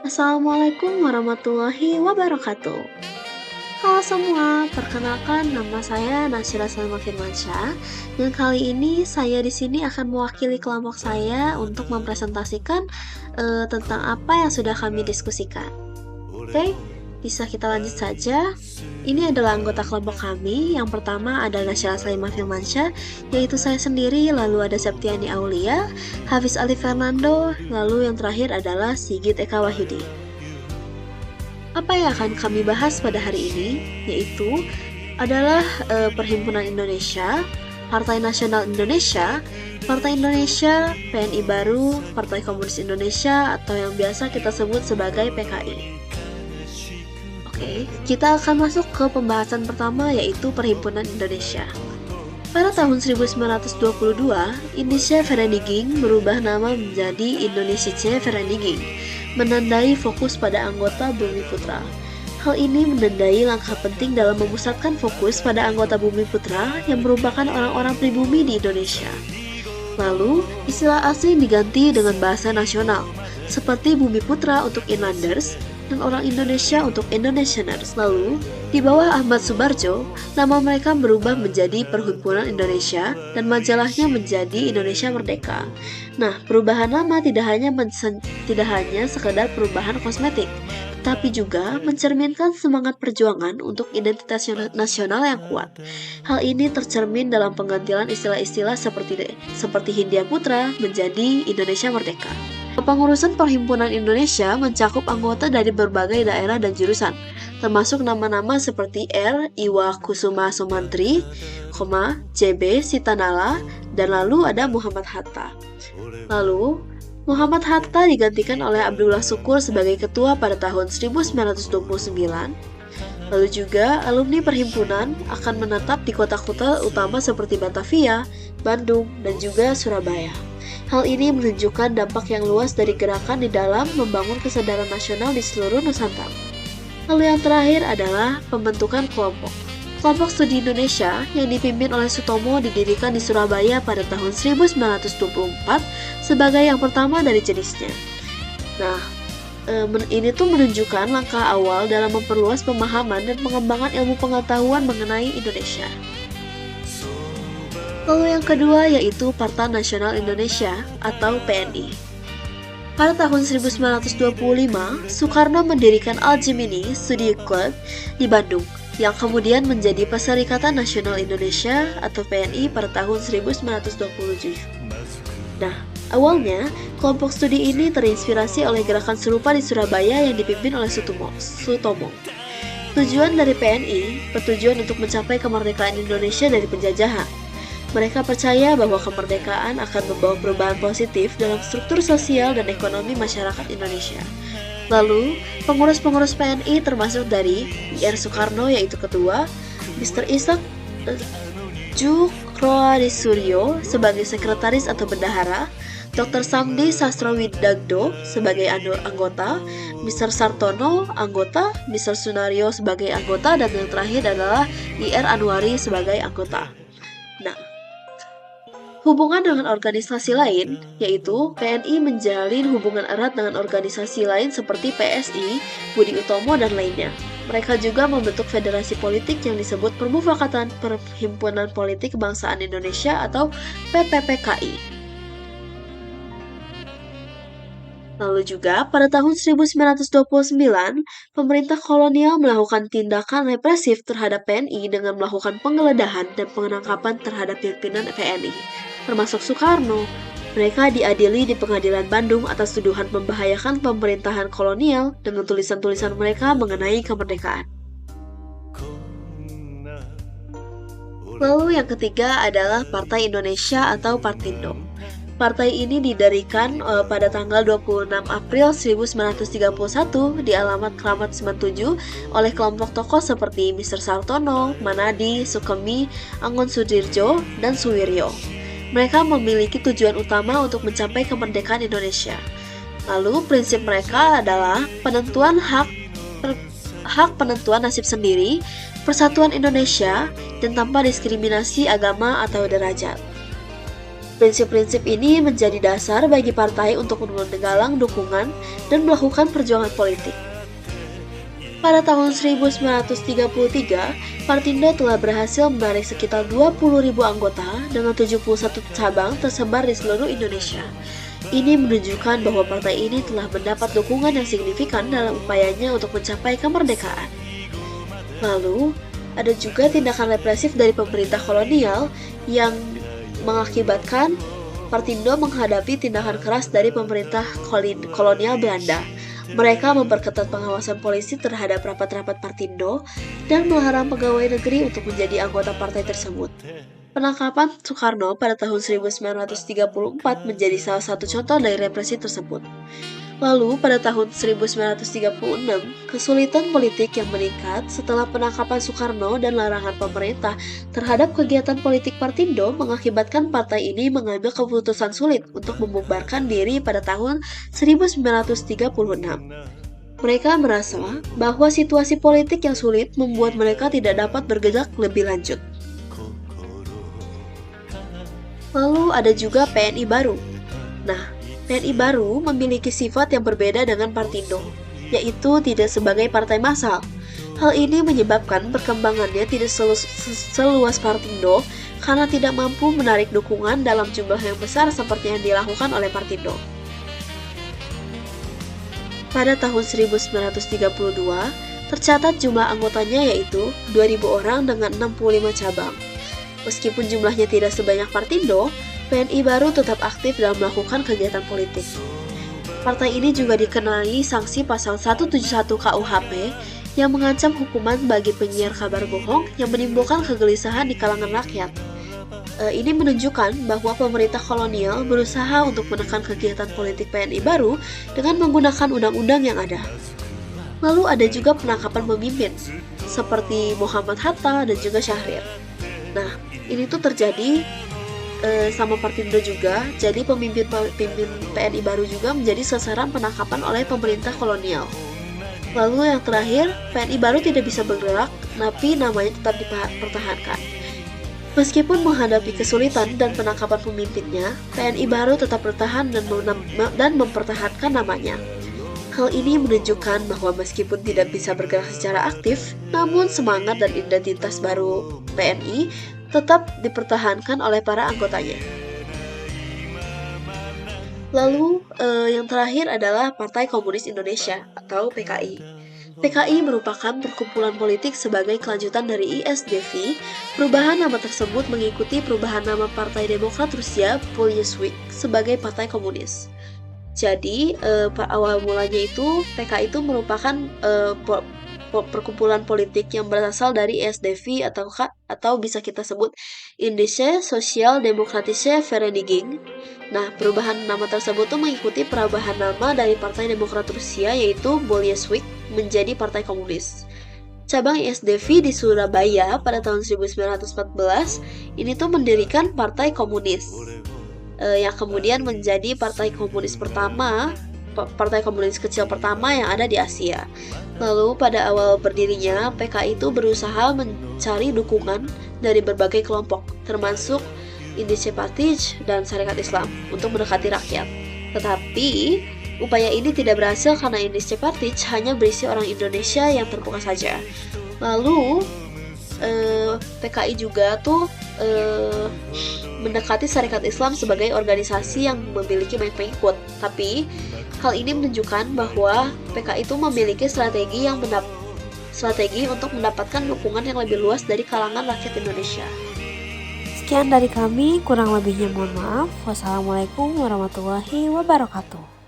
Assalamualaikum warahmatullahi wabarakatuh. Halo semua, perkenalkan nama saya Nasyira Salma Firmansyah dan kali ini saya di sini akan mewakili kelompok saya untuk mempresentasikan tentang apa yang sudah kami diskusikan. Oke, bisa kita lanjut saja. Ini adalah anggota kelompok kami. Yang pertama adalah Nasyira Salma Firmansyah, yaitu saya sendiri, lalu ada Septiani Aulia, Hafiz Ali Fernando, lalu yang terakhir adalah Sigit Eka Wahyudi. Apa yang akan kami bahas pada hari ini yaitu adalah Perhimpunan Indonesia, Partai Nasional Indonesia, Partai Indonesia, PNI Baru, Partai Komunis Indonesia atau yang biasa kita sebut sebagai PKI. Oke, kita akan masuk ke pembahasan pertama yaitu Perhimpunan Indonesia. Pada tahun 1922, Indonesia Vereniging berubah nama menjadi Indonesiische Vereniging, menandai fokus pada anggota Bumi Putra. Hal ini menandai langkah penting dalam memusatkan fokus pada anggota Bumi Putra yang merupakan orang-orang pribumi di Indonesia. Lalu, istilah asing diganti dengan bahasa nasional, seperti Bumi Putra untuk Inlanders dan orang Indonesia untuk Indonesianers. Lalu, di bawah Ahmad Subarjo, nama mereka berubah menjadi Perhimpunan Indonesia dan majalahnya menjadi Indonesia Merdeka. Nah, perubahan nama tidak hanya sekedar perubahan kosmetik, tapi juga mencerminkan semangat perjuangan untuk identitas nasional yang kuat. Hal ini tercermin dalam penggantian istilah-istilah seperti Hindia Putra menjadi Indonesia Merdeka. Kepengurusan Perhimpunan Indonesia mencakup anggota dari berbagai daerah dan jurusan, termasuk nama-nama seperti R. Iwa Kusuma Sumantri, JB Sitanala, dan lalu ada Muhammad Hatta. Lalu, Muhammad Hatta digantikan oleh Abdullah Syukur sebagai ketua pada tahun 1929. Lalu juga, alumni perhimpunan akan menetap di kota-kota utama seperti Batavia, Bandung, dan juga Surabaya. Hal ini menunjukkan dampak yang luas dari gerakan di dalam membangun kesadaran nasional di seluruh Nusantara. Lalu yang terakhir adalah pembentukan kelompok. Kelompok Studi Indonesia yang dipimpin oleh Sutomo didirikan di Surabaya pada tahun 1924 sebagai yang pertama dari jenisnya. Nah, ini tuh menunjukkan langkah awal dalam memperluas pemahaman dan pengembangan ilmu pengetahuan mengenai Indonesia. Lalu yang kedua yaitu Partai Nasional Indonesia atau PNI. Pada tahun 1925, Soekarno mendirikan Al-Jimini Study Club di Bandung, yang kemudian menjadi Perserikatan Nasional Indonesia atau PNI pada tahun 1927. Nah, awalnya, kelompok studi ini terinspirasi oleh gerakan serupa di Surabaya yang dipimpin oleh Sutomo. Tujuan dari PNI bertujuan untuk mencapai kemerdekaan Indonesia dari penjajahan. Mereka percaya bahwa kemerdekaan akan membawa perubahan positif dalam struktur sosial dan ekonomi masyarakat Indonesia. Lalu, pengurus-pengurus PNI termasuk dari I.R. Soekarno yaitu ketua, Mr. Ishak Djukroadesuryo sebagai sekretaris atau bendahara, Dr. Samdi Sastrawidagdo sebagai anggota, Mr. Sartono anggota, Mr. Sunario sebagai anggota, dan yang terakhir adalah I.R. Anwari sebagai anggota. Nah, hubungan dengan organisasi lain, yaitu PNI menjalin hubungan erat dengan organisasi lain seperti PSI, Budi Utomo, dan lainnya. Mereka juga membentuk federasi politik yang disebut Permufakatan Perhimpunan Politik Kebangsaan Indonesia atau PPPKI. Lalu juga, pada tahun 1929, pemerintah kolonial melakukan tindakan represif terhadap PNI dengan melakukan penggeledahan dan penangkapan terhadap pimpinan PNI, termasuk Soekarno. Mereka diadili di pengadilan Bandung atas tuduhan membahayakan pemerintahan kolonial dengan tulisan-tulisan mereka mengenai kemerdekaan. Lalu yang ketiga adalah Partai Indonesia atau Partindo. Partai ini didirikan pada tanggal 26 April 1931 di alamat Kramat 97 oleh kelompok tokoh seperti Mr. Sartono, Manadi, Sukemi, Anggon Sudirjo, dan Suwiryo. Mereka memiliki tujuan utama untuk mencapai kemerdekaan Indonesia. Lalu prinsip mereka adalah penentuan hak penentuan nasib sendiri, persatuan Indonesia, dan tanpa diskriminasi agama atau derajat. Prinsip-prinsip ini menjadi dasar bagi partai untuk menggalang dukungan dan melakukan perjuangan politik. Pada tahun 1933, Partindo telah berhasil menarik sekitar 20.000 anggota dengan 71 cabang tersebar di seluruh Indonesia. Ini menunjukkan bahwa partai ini telah mendapat dukungan yang signifikan dalam upayanya untuk mencapai kemerdekaan. Lalu, ada juga tindakan represif dari pemerintah kolonial yang mengakibatkan Partindo menghadapi tindakan keras dari pemerintah kolonial Belanda. Mereka memperketat pengawasan polisi terhadap rapat-rapat Partindo dan melarang pegawai negeri untuk menjadi anggota partai tersebut. Penangkapan Soekarno pada tahun 1934 menjadi salah satu contoh dari represi tersebut. Lalu, pada tahun 1936, kesulitan politik yang meningkat setelah penangkapan Soekarno dan larangan pemerintah terhadap kegiatan politik Partindo mengakibatkan partai ini mengambil keputusan sulit untuk membubarkan diri pada tahun 1936. Mereka merasa bahwa situasi politik yang sulit membuat mereka tidak dapat bergerak lebih lanjut. Lalu ada juga PNI baru. Nah, PNI baru memiliki sifat yang berbeda dengan Partindo, yaitu tidak sebagai partai massal. Hal ini menyebabkan perkembangannya tidak seluas Partindo karena tidak mampu menarik dukungan dalam jumlah yang besar seperti yang dilakukan oleh Partindo. Pada tahun 1932, tercatat jumlah anggotanya yaitu 2.000 orang dengan 65 cabang. Meskipun jumlahnya tidak sebanyak Partindo, PNI baru tetap aktif dalam melakukan kegiatan politik. Partai ini juga dikenai sanksi pasal 171 KUHP yang mengancam hukuman bagi penyiar kabar bohong yang menimbulkan kegelisahan di kalangan rakyat. Ini menunjukkan bahwa pemerintah kolonial berusaha untuk menekan kegiatan politik PNI baru dengan menggunakan undang-undang yang ada. Lalu ada juga penangkapan pemimpin, seperti Muhammad Hatta dan juga Syahrir. Nah, ini tuh terjadi sama Partindo juga, jadi pemimpin PNI baru juga menjadi sasaran penangkapan oleh pemerintah kolonial. Lalu yang terakhir, PNI baru tidak bisa bergerak, tapi namanya tetap dipertahankan. Meskipun menghadapi kesulitan dan penangkapan pemimpinnya, PNI baru tetap bertahan dan mempertahankan namanya. Hal ini menunjukkan bahwa meskipun tidak bisa bergerak secara aktif, namun semangat dan identitas baru PNI tetap dipertahankan oleh para anggotanya. Lalu, yang terakhir adalah Partai Komunis Indonesia atau PKI. PKI merupakan perkumpulan politik sebagai kelanjutan dari ISDV. Perubahan nama tersebut mengikuti perubahan nama Partai Demokrat Rusia Bolshevik sebagai Partai Komunis. Jadi, awal mulanya itu PKI itu merupakan perkumpulan politik yang berasal dari ISDV atau bisa kita sebut Indische Sozial-Demokratische Vereniging. Nah, perubahan nama tersebut tuh mengikuti perubahan nama dari Partai Demokrat Rusia yaitu Bolshevik menjadi Partai Komunis. Cabang ISDV di Surabaya pada tahun 1914 ini tuh mendirikan Partai Komunis yang kemudian menjadi Partai Komunis kecil pertama yang ada di Asia. Lalu pada awal berdirinya, PKI itu berusaha mencari dukungan dari berbagai kelompok, termasuk Indische Partij dan Sarekat Islam, untuk mendekati rakyat. Tetapi, upaya ini tidak berhasil karena Indische Partij hanya berisi orang Indonesia yang terbuka saja. Lalu, PKI juga tuh mendekati Sarekat Islam sebagai organisasi yang memiliki banyak pengikut. Tapi hal ini menunjukkan bahwa PKI itu memiliki strategi untuk mendapatkan dukungan yang lebih luas dari kalangan rakyat Indonesia. Sekian dari kami, kurang lebihnya mohon maaf. Wassalamualaikum warahmatullahi wabarakatuh.